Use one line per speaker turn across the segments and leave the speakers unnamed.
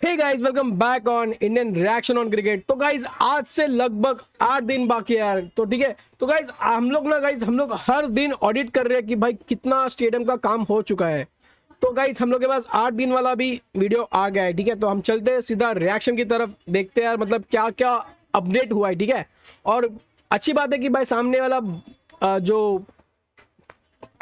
Hey guys, welcome back on Indian reaction on cricket. तो guys आज से लगभग 8 दिन बाकी है यार। तो ठीक है, तो गाइस हम लोग हर दिन ऑडिट कर रहे हैं कि भाई कितना स्टेडियम का काम हो चुका है। तो गाइस हम लोग के पास 8 दिन वाला भी वीडियो आ गया है। ठीक है, तो हम चलते हैं सीधा रिएक्शन की तरफ, देखते हैं यार मतलब क्या क्या अपडेट हुआ है। ठीक है, और अच्छी बात है कि भाई सामने वाला जो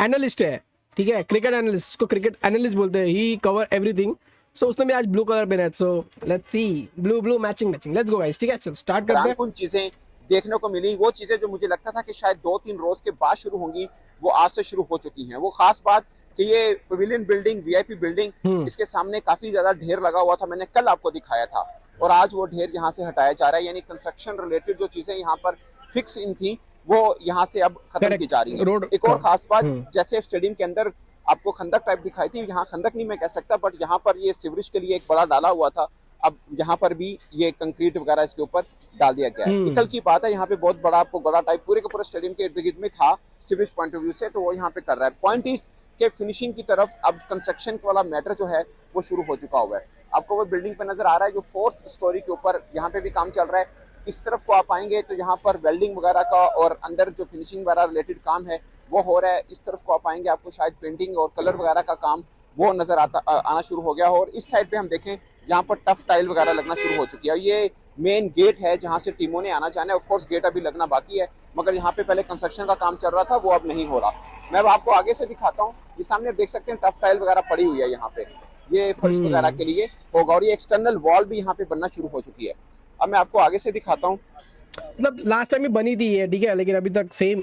एनालिस्ट है, ठीक है, क्रिकेट एनालिस्ट, इसको क्रिकेट एनालिस्ट बोलते हैं, ही कवर एवरीथिंग। सो उसने भी आज ब्लू कलर पहना है। So let's see, blue blue matching matching, let's go guys. ठीक है, चलो स्टार्ट करते हैं।
कुछ चीजें देखने को मिली, वो चीजें जो मुझे लगता था कि शायद 2-3 रोज के बाद शुरू होंगी, वो आज से शुरू हो चुकी हैं। वो खास बात कि ये पवेलियन बिल्डिंग, वीआईपी बिल्डिंग, इसके सामने काफी ज्यादा ढेर लगा हुआ था। मैंने कल आपको दिखाया था और आज वो ढेर यहाँ से हटाया जा रहा है। यानी कंस्ट्रक्शन रिलेटेड जो चीजें यहाँ पर फिक्स इन थी वो यहाँ से अब खत्म की जा रही है। एक और खास बात, जैसे स्टेडियम के अंदर आपको खंदक टाइप दिखाई थी, यहाँ खंदक नहीं मैं कह सकता, बट यहाँ पर ये सीवरेज के लिए एक बड़ा डाला हुआ था। अब यहाँ पर भी ये कंक्रीट वगैरह इसके ऊपर डाल दिया गया है। कल की बात है, यहाँ पे बहुत बड़ा आपको बड़ा टाइप पूरे के पूरे स्टेडियम के इर्द गिर्द में था सीवरेज पॉइंट ऑफ व्यू से, तो वो यहाँ पे कर रहा है। पॉइंट इस के फिनिशिंग की तरफ अब कंस्ट्रक्शन वाला मैटर जो है वो शुरू हो चुका हुआ है। आपको वो बिल्डिंग पे नजर आ रहा है जो 4th स्टोरी के ऊपर, यहाँ पे भी काम चल रहा है। इस तरफ को आप आएंगे तो यहाँ पर वेल्डिंग वगैरह का और अंदर जो फिनिशिंग वगैरह रिलेटेड काम है वो हो रहा है। इस तरफ को आप आएंगे आपको शायद पेंटिंग और कलर वगैरह का काम वो नजर आना शुरू हो गया। और इस साइड पे हम देखें, यहाँ पर टफ टाइल वगैरह लगना शुरू हो चुकी है। ये मेन गेट है जहाँ से टीमों ने आना जाना है। ऑफ कोर्स गेट अभी लगना बाकी है, मगर यहाँ पे पहले कंस्ट्रक्शन का काम चल रहा था, वो अब नहीं हो रहा। मैं अब आपको आगे से दिखाता हूँ। ये सामने देख सकते हैं टफ टाइल वगैरह पड़ी हुई है यहाँ पे, ये फर्श वगैरह के लिए होगा। और ये एक्सटर्नल वॉल भी यहाँ पे बनना शुरू हो चुकी है। अब मैं आपको आगे से दिखाता हूँ।
मतलब लास्ट टाइम भी बनी थी ये, ठीक है, लेकिन अभी तक सेम,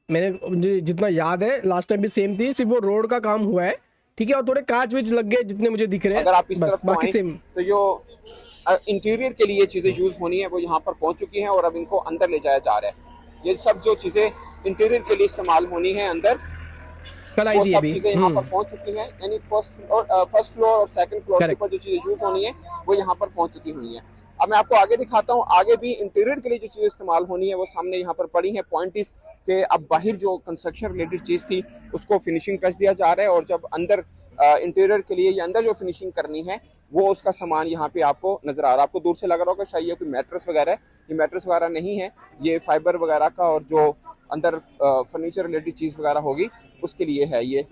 मुझे जितना याद है लास्ट टाइम भी सेम थी, सिर्फ वो रोड का काम हुआ है। ठीक है, और थोड़े कांच विच लग गए जितने मुझे दिख रहे हैं।
अगर आप इस तरफ
बाकी
आएं,
सेम।
तो जो इंटीरियर के लिए चीजें यूज होनी है वो यहाँ पर पहुंच चुकी हैं और अब इनको अंदर ले जाया जा रहा है। ये सब जो चीजें इंटीरियर के लिए इस्तेमाल होनी है अंदर,
कल आई
वो
थी
सब
अभी।
चीजें यहाँ पर पहुंच चुकी हैं। यानी फर्स्ट फ्लोर और सेकंड फ्लोर के ऊपर जो चीजें यूज होनी है वो यहाँ पर पहुंच चुकी हुई हैं। अब मैं आपको आगे दिखाता हूँ। आगे भी इंटीरियर के लिए जो चीजें इस्तेमाल होनी है वो सामने यहाँ पर पड़ी है। पॉइंट इस के अब बाहर जो कंस्ट्रक्शन रिलेटेड चीज थी उसको फिनिशिंग टच दिया जा रहा है, और जब अंदर इंटीरियर के लिए या अंदर जो फिनिशिंग करनी है वो उसका सामान यहाँ पे आपको नजर आ रहा है। आपको दूर से लग रहा होगा शायद ये कोई मैट्रेस वगैरह है, ये मैट्रेस वगैरह नहीं है, ये फाइबर वगैरह का और जो अंदर फर्नीचर रिलेटेड चीज वगैरह होगी उसके लिए है। ये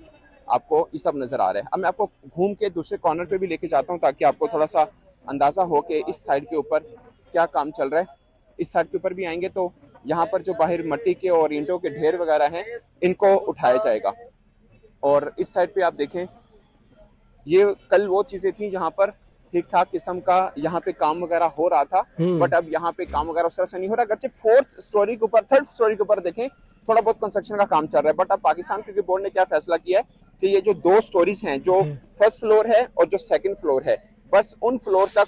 आपको ये सब नजर आ रहा है। अब मैं आपको घूम के दूसरे कॉर्नर पे भी लेके जाता हूँ ताकि आपको थोड़ा सा अंदाजा हो कि इस साइड के ऊपर क्या काम चल रहा है। इस साइड के ऊपर भी आएंगे तो यहाँ पर जो बाहर मिट्टी के और ईंटों के ढेर वगैरह हैं इनको उठाया जाएगा। और इस साइड पे आप देखें, ये कल वो चीजें थी जहाँ पर ठीक ठाक किस्म का यहाँ पे काम वगैरह हो रहा था, बट अब यहाँ पे काम वगैरह उस तरह से नहीं हो रहा। अगरचे 4th स्टोरी के ऊपर, 3rd स्टोरी के ऊपर देखें थोड़ा बहुत कंस्ट्रक्शन का काम चल रहा है, बट अब पाकिस्तान क्रिकेट बोर्ड ने क्या फैसला किया है कि ये जो 2 स्टोरीज हैं, जो फर्स्ट फ्लोर है और जो सेकंड फ्लोर है, बस उन फ्लोर तक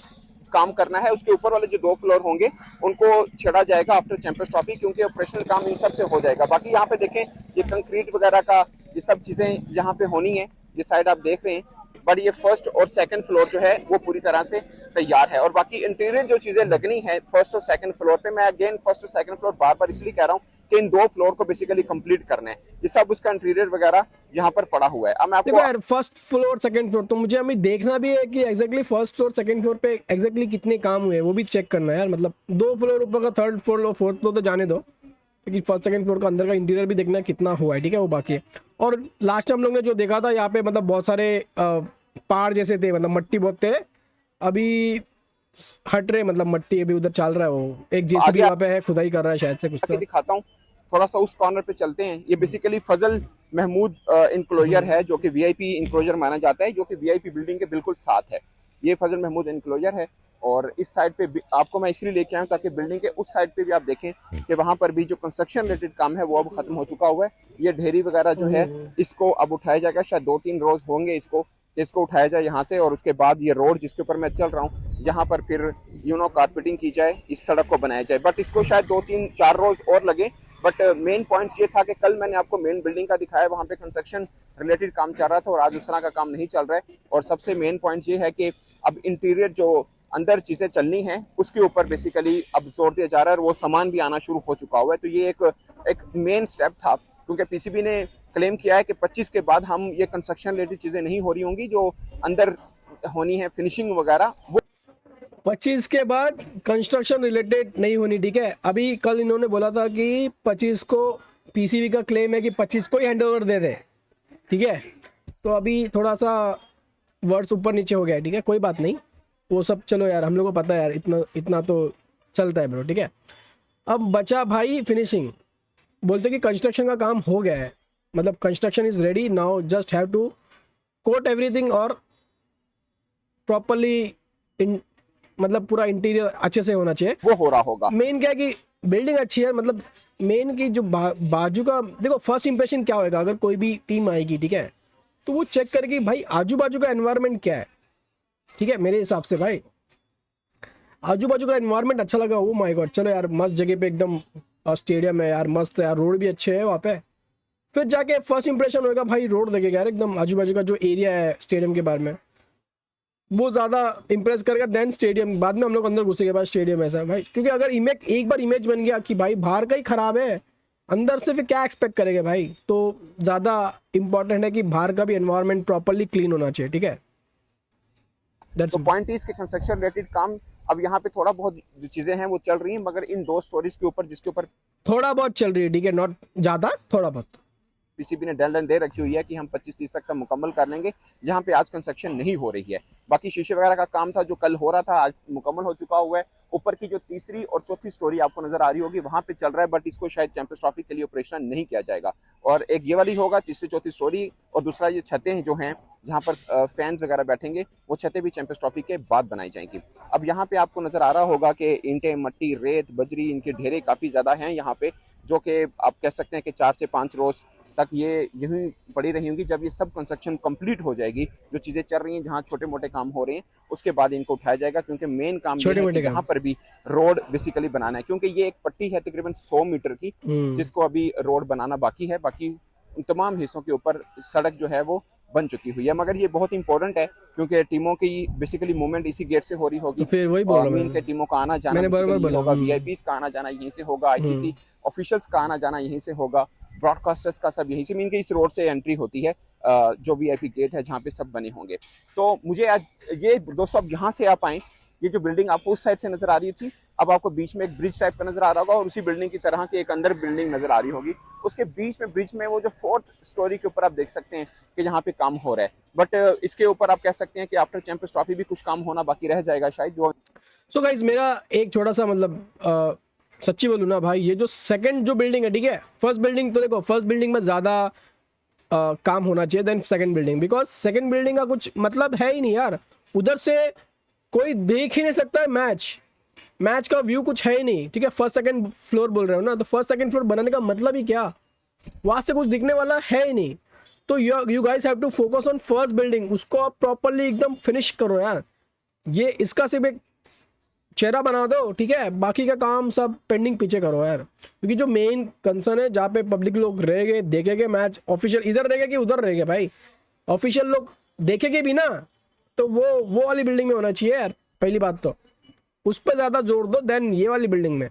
काम करना है। उसके ऊपर वाले जो 2 फ्लोर होंगे उनको छेड़ा जाएगा आफ्टर चैंपियंस ट्रॉफी, क्योंकि ऑपरेशनल काम इन सब से हो जाएगा। बाकी यहाँ पे देखें, ये कंक्रीट वगैरह का ये सब चीजें यहाँ पे होनी है। ये साइड आप देख रहे हैं, बट ये फर्स्ट और सेकंड फ्लोर जो है वो पूरी तरह से तैयार है। और बाकी इंटीरियर जो चीजें लगनी है फर्स्ट और सेकंड फ्लोर पे, मैं अगेन फर्स्ट और सेकंड फ्लोर बार बार इसलिए कह रहा हूँ कि इन 2 फ्लोर को बेसिकली कंप्लीट करना है। ये सब उसका इंटीरियर वगैरह यहाँ पर पड़ा हुआ है। अब मैं आपको
यार फर्स्ट फ्लोर सेकंड फ्लोर तो मुझे अभी देखना भी है कि exactly first floor second floor पे एग्जैक्टली कितने काम हुए वो भी चेक करना है यार। मतलब 2 फ्लोर ऊपर का, 3rd फ्लोर और 4th फ्लोर तो जाने दो, क्योंकि फर्स्ट सेकंड फ्लोर का अंदर का इंटीरियर भी देखना है कितना हुआ है। ठीक है, वो बाकी है। और लास्ट टाइम हम लोग ने जो देखा था यहाँ पे, मतलब बहुत सारे पहाड़ जैसे थे, मतलब मट्टी बहुत थे, अभी हट रहे, मतलब मट्टी अभी उधर चल रहा है। वो एक जेसीबी वहाँ पे है, खुदाई कर रहा है शायद से कुछ। तो
दिखाता हूँ, थोड़ा सा उस कॉर्नर पे चलते हैं। ये बेसिकली फजल महमूद इंक्लोजर है, जो कि वीआईपी इंक्लोजर माना जाता है, जो कि वीआईपी बिल्डिंग के बिल्कुल साथ है। ये फजल महमूद इंक्लोजर है। और इस साइड पे आपको मैं इसलिए लेके आया ताकि बिल्डिंग के उस साइड पे भी आप देखें कि वहां पर भी जो कंस्ट्रक्शन रिलेटेड काम है वो अब खत्म हो चुका हुआ है। ये ढेरी वगैरह जो है इसको अब उठाया जाएगा, शायद 2-3 रोज होंगे इसको उठाया जाए यहाँ से। और उसके बाद ये रोड जिसके ऊपर मैं चल रहा हूँ यहाँ पर फिर कारपेटिंग की जाए, इस सड़क को बनाया जाए। बट इसको शायद 2-3-4 रोज और लगे। बट मेन पॉइंट ये था कि कल मैंने आपको मेन बिल्डिंग का दिखाया, वहाँ पे कंस्ट्रक्शन रिलेटेड काम चल रहा था और आज उस तरह का काम नहीं चल रहा है। और सबसे मेन पॉइंट ये है कि अब इंटीरियर जो अंदर चीजें चलनी हैं उसके ऊपर बेसिकली अब जोर दिया जा रहा है और वो सामान भी आना शुरू हो चुका हुआ है। तो ये एक मेन स्टेप था, क्योंकि पीसीबी ने क्लेम किया है कि 25 के बाद हम ये कंस्ट्रक्शन रिलेटेड चीजें नहीं हो रही होंगी, जो अंदर होनी है फिनिशिंग वगैरह वो
25 के बाद कंस्ट्रक्शन रिलेटेड नहीं होनी, ठीक है। अभी कल इन्होंने बोला था कि 25 को पीसीबी का क्लेम है कि 25 को ही हैंडओवर दे दे, ठीक है। तो अभी थोड़ा सा वर्ड्स ऊपर नीचे हो गया है, ठीक है, कोई बात नहीं, वो सब चलो यार, हम लोग को पता है यार, इतना इतना तो चलता है ब्रो, ठीक है। अब बचा भाई फिनिशिंग। बोलते कि कंस्ट्रक्शन का काम हो गया है, मतलब construction is ready now, just have to coat everything और प्रॉपरली मतलब पूरा इंटीरियर अच्छे से होना चाहिए,
वो हो रहा होगा।
मेन क्या है कि बिल्डिंग अच्छी है, मतलब मेन की जो बाजू का देखो, फर्स्ट इंप्रेशन क्या होगा अगर कोई भी टीम आएगी, ठीक है, तो वो चेक करेगी भाई आजू बाजू का एनवायरनमेंट क्या है, ठीक है। मेरे हिसाब से भाई आजू बाजू का एनवायरनमेंट अच्छा लगा, ओ माय गॉड, चलो यार मस्त जगह पे एकदम, स्टेडियम है यार, मस्त है यार, रोड भी अच्छे है वहाँ पे। फिर जाके फर्स्ट इंप्रेशन होगा भाई, रोड देखेगा यार एकदम आजू बाजू का जो एरिया है स्टेडियम के बारे में, वो ज़्यादा इंप्रेस करेगा देन स्टेडियम। बाद में हम लोग अंदर घुसेंगे भाई, स्टेडियम ऐसा है भाई, क्योंकि अगर इमेज एक बार इमेज बन गया कि भाई बाहर का ही खराब है, अंदर से फिर क्या एक्सपेक्ट करेंगे भाई। तो ज़्यादा इंपॉर्टेंट है कि बाहर का भी एनवायरनमेंट प्रॉपरली क्लीन होना चाहिए, ठीक है।
तो पॉइंट इज के कंस्ट्रक्शन रिलेटेड काम अब यहाँ पे थोड़ा बहुत जो चीजें हैं वो चल रही हैं, मगर इन 2 स्टोरीज के ऊपर जिसके ऊपर
थोड़ा बहुत चल रही है, ठीक है, नॉट ज़्यादा, थोड़ा बहुत।
पीसीबी ने डेडलाइन दे रखी हुई है कि हम 25-30 तक सब मुकम्मल कर लेंगे, जहाँ पे आज कंस्ट्रक्शन नहीं हो रही है। बाकी शीशे वगैरह का काम था जो कल हो रहा था, आज मुकम्मल हो चुका हुआ है। ऊपर की जो तीसरी और चौथी स्टोरी आपको नजर आ रही होगी वहां पे चल रहा है, बट इसको शायद चैंपियंस ट्रॉफी के लिए ऑपरेशन नहीं किया जाएगा। और एक ये वाली होगा तीसरी चौथी स्टोरी, और दूसरा ये छतें जो हैं जहाँ पर फैंस वगैरह बैठेंगे, वो छतें भी चैंपियंस ट्रॉफी के बाद बनाई जाएंगी। अब यहाँ पे आपको नजर आ रहा होगा कि ईंटें, मट्टी, रेत, बजरी, इनके ढेरे काफी ज्यादा हैं यहाँ पे, जो कि आप कह सकते हैं कि 4 से 5 रोज तक ये यहीं पड़ी रही होंगी। जब ये सब कंस्ट्रक्शन कंप्लीट हो जाएगी, जो चीजें चल रही हैं, जहाँ छोटे मोटे काम हो रहे हैं, उसके बाद इनको उठाया जाएगा, क्योंकि मेन काम ये है कि यहाँ पर भी रोड बेसिकली बनाना है, क्योंकि ये एक पट्टी है तकरीबन 100 मीटर की, जिसको अभी रोड बनाना बाकी है। बाकी उन तमाम हिस्सों के ऊपर सड़क जो है वो बन चुकी हुई है, मगर ये बहुत इंपॉर्टेंट है क्योंकि टीमों की बेसिकली मूवमेंट इसी गेट से हो रही होगी।
तो फिर वही बोल रहा हूं,
के टीमों का आना जाना होगा, वीआईपीज का आना जाना यहीं से होगा, आईसीसी ऑफिशियल्स का आना जाना यहीं से होगा, ब्रॉडकास्टर्स का सब यहीं से, मीन के इस रोड से एंट्री होती है, जो वीआईपी गेट है जहाँ पे सब बने होंगे। तो मुझे आज ये दोस्तों, अब यहाँ से आप आए, ये जो बिल्डिंग आपको उस साइड से नजर आ रही थी, अब आपको बीच में एक ब्रिज टाइप का नजर आ रहा होगा, और उसी बिल्डिंग की तरह की एक अंदर बिल्डिंग नजर आ रही होगी, उसके बीच में ब्रिज में वो जो 4th स्टोरी के ऊपर आप देख सकते हैं कि यहाँ पे काम हो रहा है। बट इसके ऊपर आप कह सकते हैं कि आफ्टर चैंपियंस ट्रॉफी भी कुछ काम होना बाकी रह जाएगा शायद। जो
सो गाइस, मेरा एक छोटा सा मतलब सच्ची बोलूँ ना भाई, ये जो सेकंड जो बिल्डिंग है, ठीक है, फर्स्ट बिल्डिंग तो देखो, फर्स्ट बिल्डिंग में ज़्यादा काम होना चाहिए then second building, because second building का कुछ मतलब है ही नहीं यार, उधर से कोई देख ही नहीं सकता है मैच का व्यू कुछ है ही नहीं, ठीक है। फर्स्ट सेकंड फ्लोर बोल रहे हो ना, तो फर्स्ट सेकंड फ्लोर बनाने का मतलब ही क्या, वहां से कुछ दिखने वाला है ही नहीं। तो you guys have to focus on first building, उसको आप प्रॉपरली एकदम फिनिश करो यार। ये इसका सिर्फ एक चेहरा बना दो, ठीक है, बाकी का काम सब पेंडिंग पीछे करो यार, क्योंकि जो मेन कंसर्न है, जहाँ पे पब्लिक लोग रहेंगे, देखेंगे मैच, ऑफिशियल इधर रहेगा कि उधर रहेगा भाई, ऑफिशियल लोग देखेंगे भी ना, तो वो वाली बिल्डिंग में होना चाहिए यार, पहली बात तो उस पर ज्यादा जोर दो देन ये वाली बिल्डिंग में।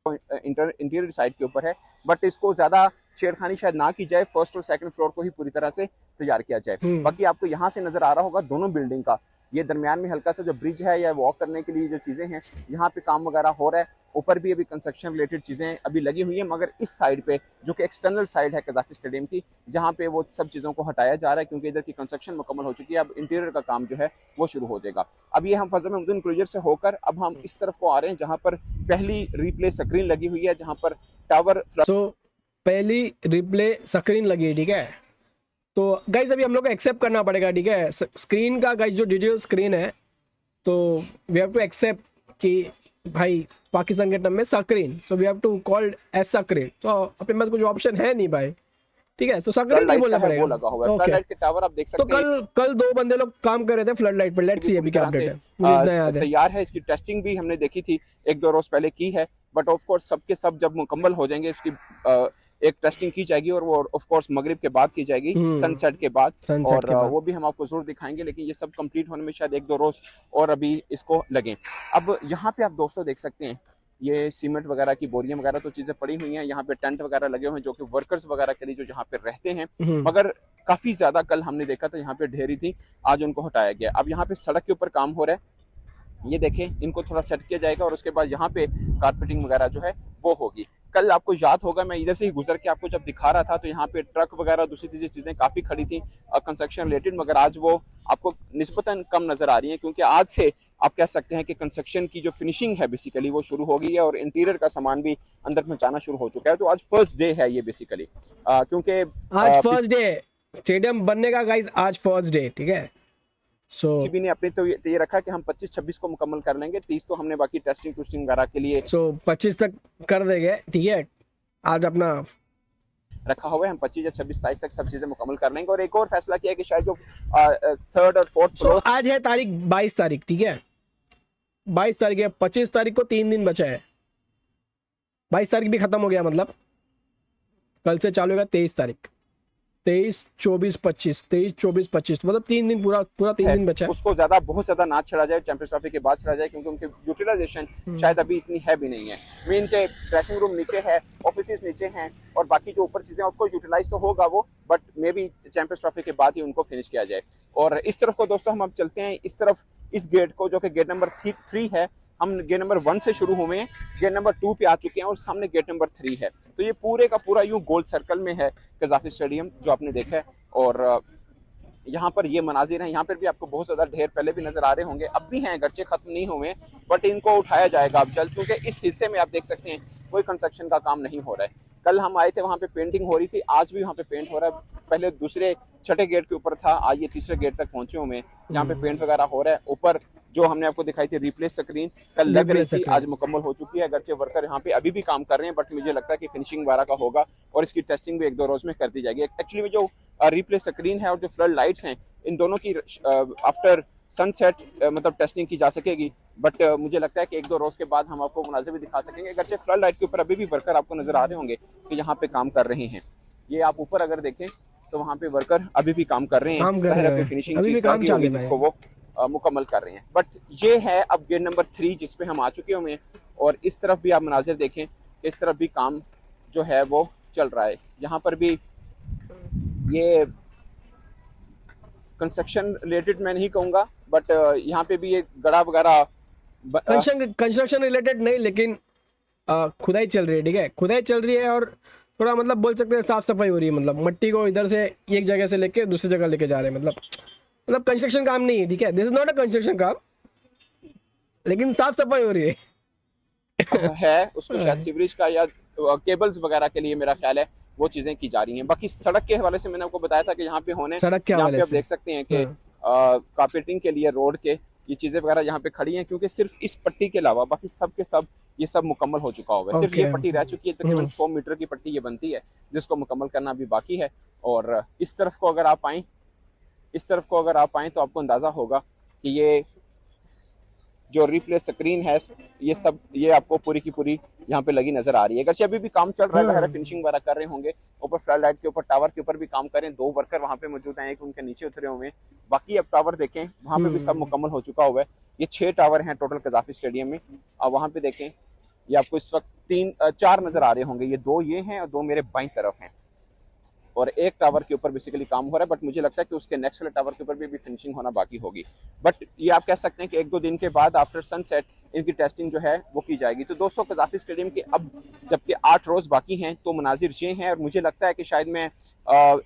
इंटीरियर साइड के ऊपर है, बट इसको ज्यादा छेड़खानी शायद ना की जाए, फर्स्ट और सेकंड फ्लोर को ही पूरी तरह से तैयार किया जाए। बाकी आपको यहाँ से नजर आ रहा होगा दोनों बिल्डिंग का, ये दरमियान में हल्का सा जो ब्रिज है या वॉक करने के लिए जो चीजें हैं, यहाँ पे काम वगैरह हो रहा है। ऊपर भी अभी कंस्ट्रक्शन रिलेटेड चीजें अभी लगी हुई हैं, मगर इस साइड पे जो कि एक्सटर्नल साइड है कज़ाकी स्टेडियम की, जहाँ पे वो सब चीजों को हटाया जा रहा है, क्योंकि इधर की कंस्ट्रक्शन मुकम्मल हो चुकी है। अब इंटीरियर का काम जो है वो शुरू हो जाएगा। अब ये हम फजल महमूद क्रूजर से होकर अब हम इस तरफ को आ रहे हैं, जहाँ पर पहली रिप्ले स्क्रीन लगी हुई है, जहाँ पर टावर
पहली रिप्ले स्क्रीन लगी है, ठीक है। तो गाइज अभी हम लोग को एक्सेप्ट करना पड़ेगा, ठीक है, स्क्रीन का गाइज जो डिजिटल स्क्रीन है, तो वी हैव टू एक्सेप्ट कि भाई पाकिस्तान के टर्म में screen, so we have to called as screen. तो अपने पास कुछ ऑप्शन है नहीं भाई, ठीक है, तो स्क्रीन नहीं बोलना पड़ेगा।
लगा हुआ है फ्लड लाइट के टावर आप देख सकते हैं।
तो कल 2 बंदे लोग काम कर रहे थे फ्लड लाइट पर, लेट्स सी अभी क्या अपडेट है, मुझे इतना याद है।
तैयार है, इसकी टेस्टिंग भी हमने देखी थी 1-2 रोज पहले की है, बट ऑफ कोर्स सबके सब जब मुकम्मल हो जाएंगे इसकी एक टेस्टिंग की जाएगी, और वो ऑफ कोर्स मगरिब के बाद की जाएगी, सनसेट के बाद, और वो भी हम आपको जरूर दिखाएंगे। लेकिन ये सब कंप्लीट होने में शायद 1-2 रोज और अभी इसको लगे। अब यहाँ पे आप दोस्तों देख सकते हैं, ये सीमेंट वगैरह की बोरियां वगैरह तो चीजें पड़ी हुई हैं, यहाँ पे टेंट वगैरह लगे हुए हैं जो कि वर्कर्स वगैरह के लिए जो यहाँ पे रहते हैं, मगर काफी ज्यादा कल हमने देखा था यहाँ पे ढेरी थी, आज उनको हटाया गया। अब यहाँ पे सड़क के ऊपर काम हो रहा है, ये देखें, इनको थोड़ा सेट किया जाएगा और उसके बाद यहाँ पे कारपेटिंग वगैरह जो है वो होगी। कल आपको याद होगा मैं इधर से ही गुजर के आपको जब दिखा रहा था तो यहाँ पे ट्रक वगैरह दूसरी चीजें काफी खड़ी थी कंस्ट्रक्शन रिलेटेड, मगर आज वो आपको निस्बतन कम नजर आ रही है, क्योंकि आज से आप कह सकते हैं कि कंस्ट्रक्शन की जो फिनिशिंग है बेसिकली वो शुरू हो गई है और इंटीरियर का सामान भी अंदर पहुंचाना शुरू हो चुका है। तो आज फर्स्ट डे है ये बेसिकली, क्योंकि
आज फर्स्ट डे स्टेडियम बनने का गाइस, आज फर्स्ट डे, ठीक है। सो
जीबी ने अपने तो ये रखा कि हम 25-26 को मुकम्मल कर लेंगे, 30 तो हमने बाकी टेस्टिंग टूस्टिंग वगैरह के लिए
25 तक कर देंगे, ठीक है। आज अपना
रखा हुआ है, हम 25 या 26-27 तक सब चीजें मुकम्मल कर लेंगे। और एक और फैसला किया कि शायद जो थर्ड और फोर्थ फ्लोर,
आज है तारीख 22 तारीख, ठीक है। 22 तारीख है, 25 तारीख को 3 दिन बचा है। 22 तारीख भी खत्म हो गया, मतलब कल से चालू होगा 23 तारीख, 23, 24, 25, 23, 24, 25, मतलब 3 दिन, पूरा 3 दिन बचा है।
उसको बहुत ज्यादा ना छड़ा जाए, चैंपियंस ट्रॉफी के बाद छड़ा जाए, क्योंकि उनकी यूटिलाइजेशन शायद अभी इतनी है भी नहीं है। मेन के ड्रेसिंग रूम नीचे है, ऑफिस नीचे हैं, और बाकी जो ऊपर चीजें ऑफकोर्स यूटिलाइज तो होगा वो, but may be champions trophy के बाद ही उनको फिनिश किया जाए। और इस तरफ को दोस्तों हम अब चलते हैं इस तरफ, इस गेट को जो कि गेट नंबर 3 है। हम गेट नंबर 1 से शुरू हुए हैं, गेट नंबर 2 पे आ चुके हैं और सामने गेट नंबर 3 है। तो ये पूरे का पूरा यूं गोल सर्कल में है कज़ाफी स्टेडियम जो आपने देखा है। और यहाँ पर ये मनाजिर हैं, यहाँ पर भी आपको बहुत ज़्यादा ढेर पहले भी नज़र आ रहे होंगे, अब भी हैं, गर्चे ख़त्म नहीं हुए, बट इनको उठाया जाएगा अब जल्द, क्योंकि इस हिस्से में आप देख सकते हैं कोई कंस्ट्रक्शन का काम नहीं हो रहा है। कल हम आए थे, वहाँ पे पेंटिंग हो रही थी, आज भी वहाँ पे पेंट हो रहा है। पहले दूसरे छठे गेट के ऊपर था, आज ये तीसरे गेट तक पहुंचे हुए हैं, यहाँ पे पेंट वगैरह हो रहा है। ऊपर जो हमने आपको दिखाई थी रिप्लेस स्क्रीन, कल लग रही थी, आज मुकम्मल हो चुकी है। अगरचे वर्कर यहाँ पे अभी भी काम कर रहे हैं, बट मुझे लगता है कि फिनिशिंग वगैरह का होगा और इसकी टेस्टिंग भी 1-2 रोज में कर दी जाएगी। एक्चुअली में जो रिप्लेस स्क्रीन है और जो फ्लड लाइट्स हैं, इन दोनों की आफ्टर सनसेट मतलब टेस्टिंग की जा सकेगी, बट मुझे लगता है कि 1-2 रोज के बाद हम आपको मुनाज़िर भी दिखा सकेंगे। अगरचे फ्लड लाइट के ऊपर अभी भी वर्कर आपको नजर आ रहे होंगे कि यहाँ पे काम कर रहे हैं। ये आप ऊपर अगर देखें तो वहाँ पे वर्कर अभी भी काम कर रहे हैं, ज़ाहिर है फिनिशिंग चीज बाकी होगी जिसको वो मुकम्मल कर रहे हैं। बट ये है अब गेट नंबर 3 जिस पे हम आ चुके हुए हैं। और इस तरफ भी आप मनाजिर देखें कि इस तरफ भी काम जो है वो चल रहा है। यहाँ पर भी ये कंस्ट्रक्शन रिलेटेड मैं नहीं कहूँगा, बट यहाँ पे भी ये गड़ा वगैरह
कंस्ट्रक्शन रिलेटेड नहीं, लेकिन खुदाई चल रही है, ठीक है, खुदाई चल रही है। और थोड़ा मतलब बोल सकते हैं साफ सफाई हो रही है, मतलब मट्टी को इधर से एक जगह से लेके दूसरी जगह लेके जा रहे हैं। मतलब कंस्ट्रक्शन काम नहीं है, ठीक है, this is not a construction काम, लेकिन साफ सफाई हो रही
है उसको शायद सीवरेज का या केबल्स वगैरह के लिए मेरा ख्याल है वो चीजें की जा रही हैं। बाकी सड़क के हवाले से मैंने आपको बताया था कि यहाँ पे होने,
सड़क के हवाले
से आप देख सकते हैं कि कारपेटिंग के लिए रोड के ये चीजें वगैरह यहाँ पे खड़ी हैं, क्योंकि सिर्फ इस पट्टी के अलावा बाकी सब के सब ये सब मुकम्मल हो चुका होगा। सिर्फ ये पट्टी रह चुकी है, तकरीबन 100 मीटर की पट्टी ये बनती है, जिसको मुकम्मल करना भी बाकी है। और इस तरफ को अगर आप आएँ तो आपको अंदाजा होगा कि ये जो रिप्लेस स्क्रीन है ये आपको पूरी की पूरी यहाँ पे लगी नजर आ रही है। अगर अभी भी काम चल रहा है, फिनिशिंग वगैरह कर रहे होंगे, ऊपर फ्लड लाइट के ऊपर, टावर के ऊपर भी काम करें। 2 वर्कर वहाँ पे मौजूद हैं, एक उनके नीचे उतरे हुए हैं। बाकी अब टावर देखें, वहाँ पे भी सब मुकम्मल हो चुका हुआ है। ये 6 टावर हैं टोटल कज़ाफी स्टेडियम में। अब वहाँ पे देखें, ये आपको इस वक्त 4 नजर आ रहे होंगे, ये 2 ये हैं और 2 मेरे बाईं तरफ हैं। और एक टावर के ऊपर बेसिकली काम हो रहा है, बट मुझे लगता है कि उसके नेक्स्ट वाले टावर के ऊपर भी फिनिशिंग होना बाकी होगी। बट ये आप कह सकते हैं कि 1-2 दिन के बाद आफ्टर सनसेट इनकी टेस्टिंग जो है वो की जाएगी। तो दोस्तों कज़ाफी स्टेडियम के अब जबकि 8 रोज बाकी हैं, तो मनाजिर ये हैं, और मुझे लगता है कि शायद मैं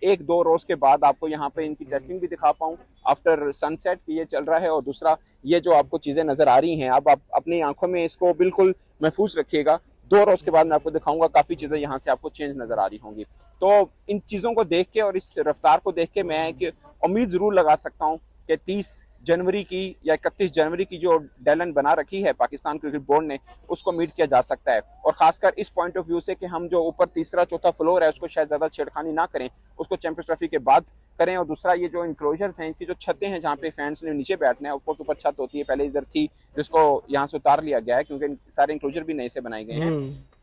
1-2 रोज के बाद आपको यहाँ पे इनकी टेस्टिंग भी दिखा पाऊँ आफ्टर सनसेट कि ये चल रहा है। और दूसरा ये जो आपको चीज़ें नज़र आ रही हैं, अब आप अपनी आंखों में इसको बिल्कुल महफूज रखिएगा। 2 रोज के बाद मैं आपको दिखाऊंगा, काफी चीजें यहाँ से आपको चेंज नजर आ रही होंगी। तो इन चीजों को देख के और इस रफ्तार को देख के मैं एक उम्मीद जरूर लगा सकता हूँ कि 30 जनवरी की या 31 जनवरी की जो डेडलाइन बना रखी है पाकिस्तान क्रिकेट बोर्ड ने, उसको मीट किया जा सकता है। और खासकर इस पॉइंट ऑफ व्यू से कि हम जो ऊपर तीसरा चौथा फ्लोर है उसको शायद ज्यादा छेड़खानी ना करें, उसको चैंपियंस ट्रॉफी के बाद करें। और दूसरा ये जो इंक्लोजर्स हैं, इनकी जो छतें हैं जहाँ पे फैंस ने नीचे बैठना है, ऑफकोर्स ऊपर छत होती है, पहले इधर थी जिसको यहाँ से उतार लिया गया है क्योंकि सारे इंक्लोजर भी नए से बनाए गए हैं।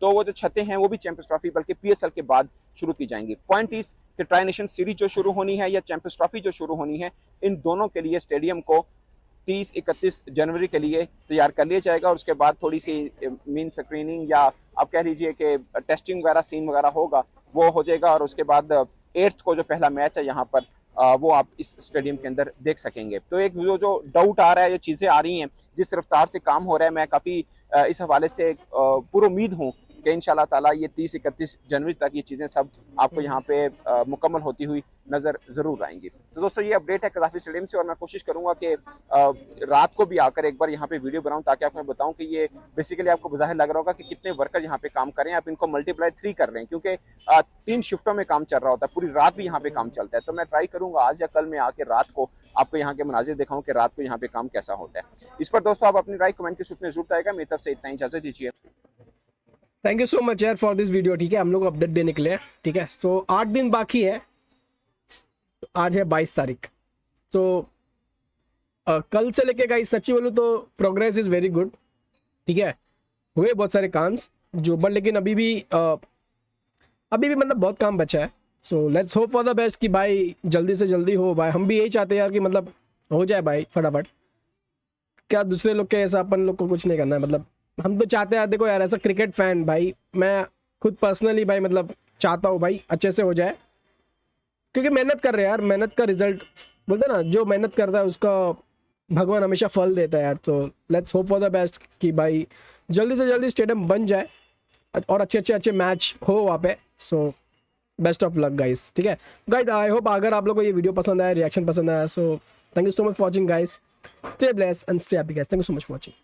तो वो जो छतें हैं वो भी चैंपियंस ट्रॉफी बल्कि PSL के बाद शुरू की जाएंगी। पॉइंट इस कि ट्राई नेशन सीरीज जो शुरू होनी है या चैंपियंस ट्रॉफी जो शुरू होनी है, इन दोनों के लिए स्टेडियम को 30-31 जनवरी के लिए तैयार कर लिया जाएगा। और उसके बाद थोड़ी सी मीन स्क्रीनिंग या आप कह लीजिए कि टेस्टिंग वगैरह सीन वगैरह होगा, वो हो जाएगा। और उसके बाद 8th को जो पहला मैच है यहाँ पर वो आप इस स्टेडियम के अंदर देख सकेंगे। तो एक जो डाउट आ रहा है, ये चीज़ें आ रही हैं, जिस रफ्तार से काम हो रहा है, मैं काफ़ी इस हवाले से पूरी उम्मीद हूँ कि इंशाल्लाह ताला ये 30-31 जनवरी तक ये चीज़ें सब आपको यहाँ पे मुकम्मल होती हुई नज़र ज़रूर आएंगी। तो दोस्तों ये अपडेट है कज़ाफ़ी स्टेडियम से, और मैं कोशिश करूँगा कि रात को भी आकर एक बार यहाँ पे वीडियो बनाऊँ, ताकि आपको मैं बताऊँ कि ये बेसिकली आपको बाज़ाहिर लग रहा होगा कि कितने वर्कर यहाँ पे काम कर रहे हैं। आप इनको मल्टीप्लाई 3 कर रहे हैं, क्योंकि 3 शिफ्टों में काम चल रहा होता है, पूरी रात भी यहाँ पे काम चलता है। तो मैं ट्राई करूँगा आज या कल में आके रात को आपको यहाँ के मनाजिर दिखाऊँ कि रात को यहाँ पे काम कैसा होता है। इस पर दोस्तों आप अपनी राय कमेंट के सूत्र में जरूर आएगा। मेरी तरफ से इतना ही, इजाज़त दीजिए।
थैंक यू सो मच यार फॉर दिस वीडियो। ठीक है, हम लोग अपडेट देने के लिए। ठीक है, सो 8 दिन बाकी है, तो आज है 22 तारीख। तो कल से लेके गाइस सच्ची बोलूँ तो प्रोग्रेस इज़ वेरी गुड। ठीक है, हुए बहुत सारे काम्स जो, बट लेकिन अभी भी मतलब बहुत काम बचा है। So let's hope for the best कि भाई जल्दी से जल्दी हो भाई। हम भी यही चाहते हैं यार कि मतलब हो जाए भाई फटाफट। क्या दूसरे लोग के ऐसा अपन लोग को कुछ नहीं करना है, मतलब हम तो चाहते हैं। देखो यार, ऐसा क्रिकेट फैन भाई, मैं खुद पर्सनली भाई मतलब चाहता हूँ भाई अच्छे से हो जाए, क्योंकि मेहनत कर रहे हैं यार। मेहनत का रिजल्ट बोलते हैं ना, जो मेहनत करता है उसका भगवान हमेशा फल देता है यार। तो let's hope for the best कि भाई जल्दी से जल्दी स्टेडियम बन जाए और अच्छे मैच हो वहाँ पे। So best of luck guys. ठीक है गाइस, आई होप अगर आप लोग को ये वीडियो पसंद आया, रिएक्शन पसंद आया, so thank you so much for watching guys. Stay blessed and stay happy guys. Thank you so much for watching.